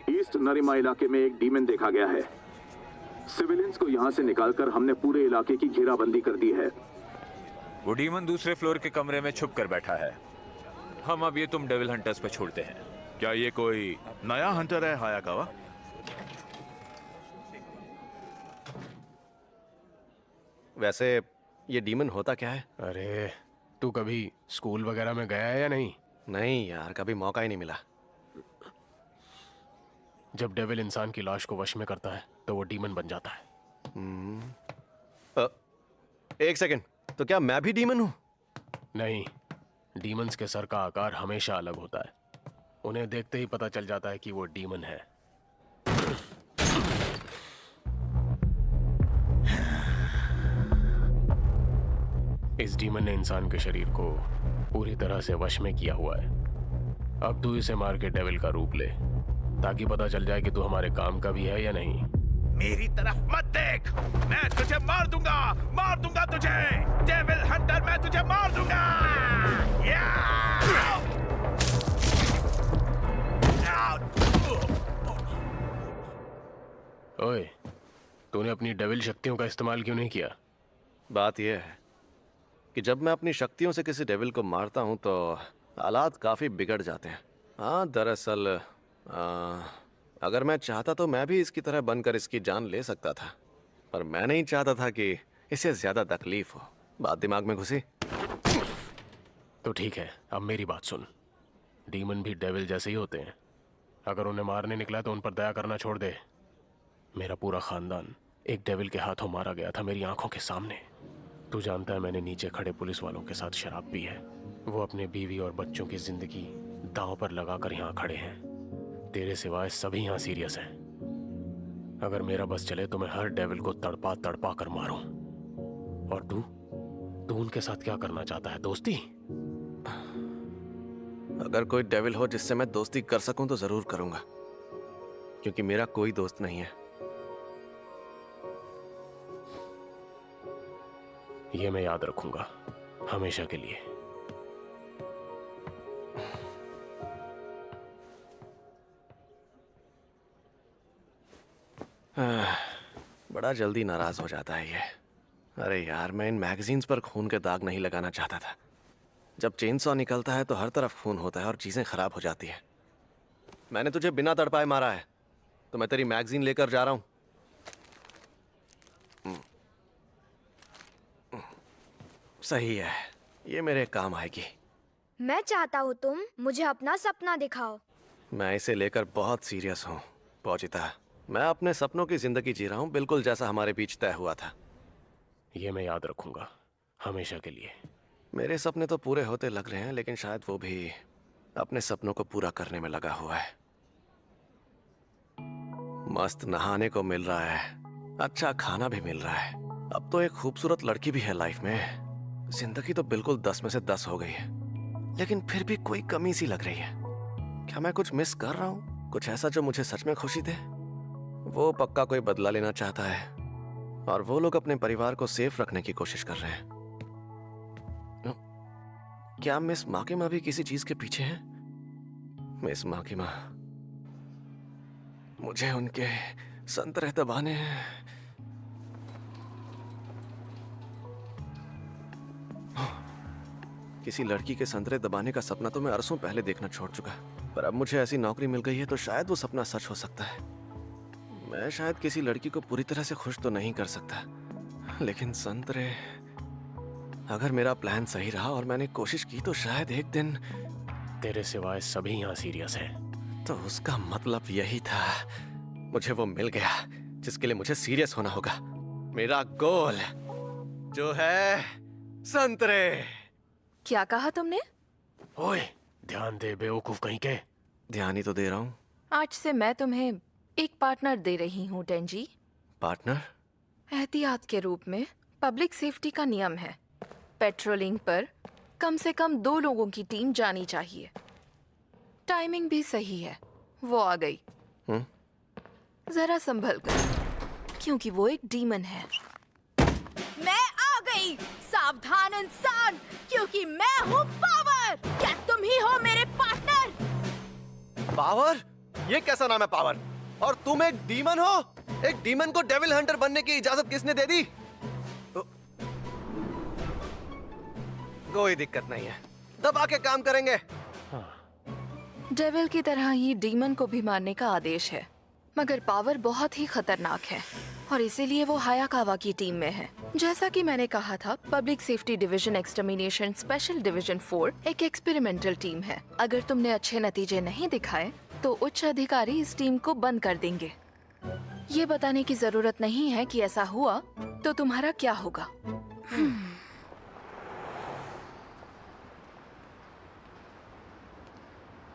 East नरीमा इलाके में एक डीमन देखा गया है। सिविलियंस को यहाँ से निकालकर हमने पूरे इलाके की घेराबंदी कर दी है। वो डीमन दूसरे फ्लोर के कमरे में छुप कर बैठा है। हम अब ये तुम डेविल हंटर्स पे छोड़ते हैं। क्या ये कोई नया हंटर है हायाकावा? वैसे ये डीमन होता क्या है? अरे तू कभी स्कूल वगैरह में गया है या नहीं? नहीं यार, कभी मौका ही नहीं मिला। जब डेविल इंसान की लाश को वश में करता है तो वो डीमन बन जाता है। एक सेकंड, तो क्या मैं भी डीमन हूं? नहीं, डीमंस के सर का आकार हमेशा अलग होता है। उन्हें देखते ही पता चल जाता है कि वो डीमन है। इस डीमन ने इंसान के शरीर को पूरी तरह से वश में किया हुआ है। अब तू इसे मार के डेविल का रूप ले, ताकि पता चल जाए कि तू हमारे काम का भी है या नहीं। मेरी तरफ मत देख, मैं तुझे मार दूंगा तुझे। डेविल हंटर, मैं तुझे मार दूंगा। ओए, तूने अपनी डेविल शक्तियों का इस्तेमाल क्यों नहीं किया? बात यह है कि जब मैं अपनी शक्तियों से किसी डेविल को मारता हूं तो हालात काफी बिगड़ जाते हैं। हाँ, दरअसल अगर मैं चाहता तो मैं भी इसकी तरह बनकर इसकी जान ले सकता था, पर मैं नहीं चाहता था कि इसे ज्यादा तकलीफ हो। बात दिमाग में घुसी। तो ठीक है, अब मेरी बात सुन। डीमन भी डेविल जैसे ही होते हैं। अगर उन्हें मारने निकला तो उन पर दया करना छोड़ दे। मेरा पूरा खानदान एक डेविल के हाथों मारा गया था, मेरी आंखों के सामने। तू जानता है, मैंने नीचे खड़े पुलिस वालों के साथ शराब पी है। वो अपने बीवी और बच्चों की जिंदगी दांव पर लगाकर यहाँ खड़े हैं। तेरे सिवाय सभी यहाँ सीरियस हैं। अगर मेरा बस चले तो मैं हर डेविल को तड़पा तड़पा कर मारूं। और तू उनके साथ क्या करना चाहता है? दोस्ती? अगर कोई डेविल हो जिससे मैं दोस्ती कर सकूं तो जरूर करूंगा, क्योंकि मेरा कोई दोस्त नहीं है। ये मैं याद रखूंगा हमेशा के लिए। बड़ा जल्दी नाराज हो जाता है ये। अरे यार, मैं इन मैगजीन्स पर खून के दाग नहीं लगाना चाहता था। जब चेनसॉ निकलता है तो हर तरफ खून होता है और चीजें खराब हो जाती है। मैंने तुझे बिना तड़पाए मारा है, तो मैं तेरी मैगजीन लेकर जा रहा हूं। सही है, ये मेरे काम आएगी। मैं चाहता हूँ तुम मुझे अपना सपना दिखाओ। मैं इसे लेकर बहुत सीरियस हूँ पोजिता। मैं अपने सपनों की जिंदगी जी रहा हूँ, बिल्कुल जैसा हमारे बीच तय हुआ था। ये मैं याद रखूंगा हमेशा के लिए। मेरे सपने तो पूरे होते लग रहे हैं, लेकिन शायद वो भी अपने सपनों को पूरा करने में लगा हुआ है। मस्त नहाने को मिल रहा है, अच्छा खाना भी मिल रहा है। अब तो एक खूबसूरत लड़की भी है लाइफ में। जिंदगी तो बिल्कुल 10 में से 10 हो गई है, लेकिन फिर भी कोई कमी सी लग रही है। क्या मैं कुछ मिस कर रहा हूँ? कुछ ऐसा जो मुझे सच में खुशी दे? वो पक्का कोई बदला लेना चाहता है, और वो लोग अपने परिवार को सेफ रखने की कोशिश कर रहे हैं। क्या मिस माकिमा भी किसी चीज के पीछे है? मिस माकिमा, मुझे उनके संतरे दबाने हैं। किसी लड़की के संतरे दबाने का सपना तो मैं अरसों पहले देखना छोड़ चुका, पर अब मुझे ऐसी नौकरी मिल गई है तो शायद वो सपना सच हो सकता है। मैं शायद किसी लड़की को पूरी तरह से खुश तो नहीं कर सकता, लेकिन संतरे, अगर मेरा प्लान सही रहा और मैंने कोशिश की तो शायद एक दिन। तेरे सिवाय सभी यहाँ सीरियस हैं। तो उसका मतलब यही था, मुझे वो मिल गया जिसके लिए मुझे सीरियस होना होगा। मेरा गोल जो है संतरे। क्या कहा तुमने? ओए, ध्यान दे बेवकूफ कहीं के। ध्यान ही तो दे रहा हूँ। आज से मैं तुम्हें एक पार्टनर दे रही हूँ टेंजी। पार्टनर? एहतियात के रूप में। पब्लिक सेफ्टी का नियम है, पेट्रोलिंग पर कम से कम 2 लोगों की टीम जानी चाहिए। टाइमिंग भी सही है, वो आ गई। जरा संभल कर, क्योंकि वो एक डीमन है। मैं आ गई, सावधान इंसान, क्योंकि मैं हूँ पावर। क्या तुम ही हो मेरे पार्टनर? पावर? ये कैसा नाम है पावर? और तुम एक डीमन हो? एक डीमन को डेविल हंटर बनने की इजाजत किसने दे दी? कोई दिक्कत नहीं है, दबा के काम करेंगे। डेविल की तरह ही डीमन को भी मारने का आदेश है, मगर पावर बहुत ही खतरनाक है और इसीलिए वो हायाकावा की टीम में है। जैसा कि मैंने कहा था, public safety division extermination special division 4 एक एक्सपेरिमेंटल टीम है। अगर तुमने अच्छे नतीजे नहीं दिखाए तो उच्च अधिकारी इस टीम को बंद कर देंगे। ये बताने की जरूरत नहीं है कि ऐसा हुआ तो तुम्हारा क्या होगा।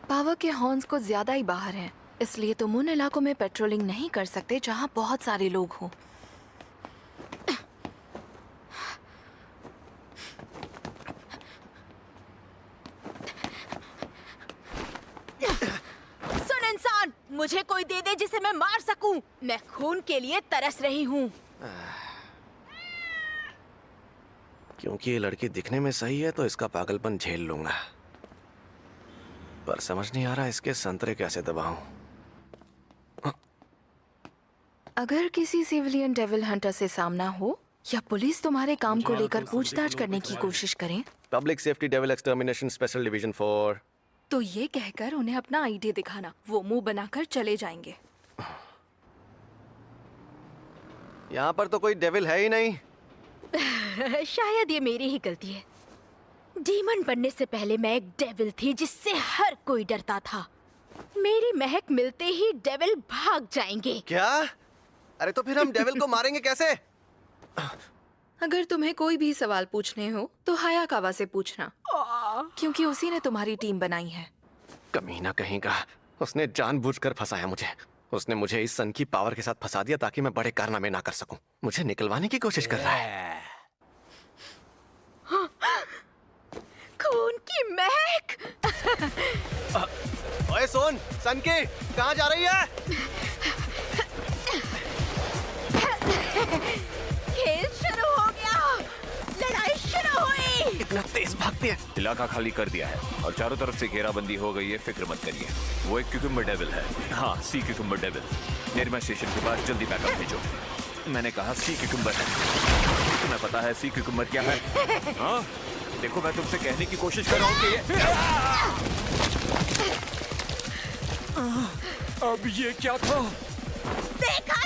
पावर के हॉर्न्स को ज्यादा ही बाहर हैं, इसलिए तुम उन इलाकों में पेट्रोलिंग नहीं कर सकते जहां बहुत सारे लोग हों। सुन इंसान, मुझे कोई दे दे जिसे मैं मार सकूं। मैं खून के लिए तरस रही हूँ। क्योंकि ये लड़की दिखने में सही है तो इसका पागलपन झेल लूंगा, पर समझ नहीं आ रहा इसके संतरे कैसे दबाऊं। अगर किसी सिविलियन डेविल हंटर से सामना हो या पुलिस तुम्हारे काम को लेकर पूछताछ करने की कोशिश करें public safety devil extermination special division 4। तो ये कहकर उन्हें अपना आईडी दिखाना। वो मुंह बनाकर चले जाएंगे। यहाँ पर तो कोई डेविल है ही नहीं। शायद ये मेरी ही गलती है। डीमन बनने से पहले मैं एक डेविल थी जिससे हर कोई डरता था। मेरी महक मिलते ही डेविल भाग जाएंगे। क्या? अरे तो फिर हम डेविल को मारेंगे कैसे? अगर तुम्हें कोई भी सवाल पूछने हो तो हायाकावा से पूछना, क्योंकि उसी ने तुम्हारी टीम बनाई है। कमीना कहीं का, उसने जानबूझकर फंसाया मुझे। उसने मुझे इस सन की पावर के साथ फंसा दिया ताकि मैं बड़े कारनामे ना कर सकूं। मुझे निकलवाने की कोशिश कर रहा है। खून की महक। ओए सोन, सन की कहाँ जा रही है? खेल शुरू हो गया, लड़ाई शुरू हुई। इतना तेज भागती है। इलाका खाली कर दिया है और चारों तरफ से घेराबंदी हो गई है। फिक्र मत करिए, वो एक क्यूकम्बर डेविल है। हाँ, सी क्यूकम्बर डेविल। निर्मा स्टेशन के पास जल्दी बैकअप भेजो। मैंने कहा सी क्यूकम्बर है। तुम्हें पता है सी क्यूकम्बर क्या है? हाँ, देखो मैं तुमसे कहने की कोशिश कर रहा हूँ कि ये... अब ये क्या था? देखा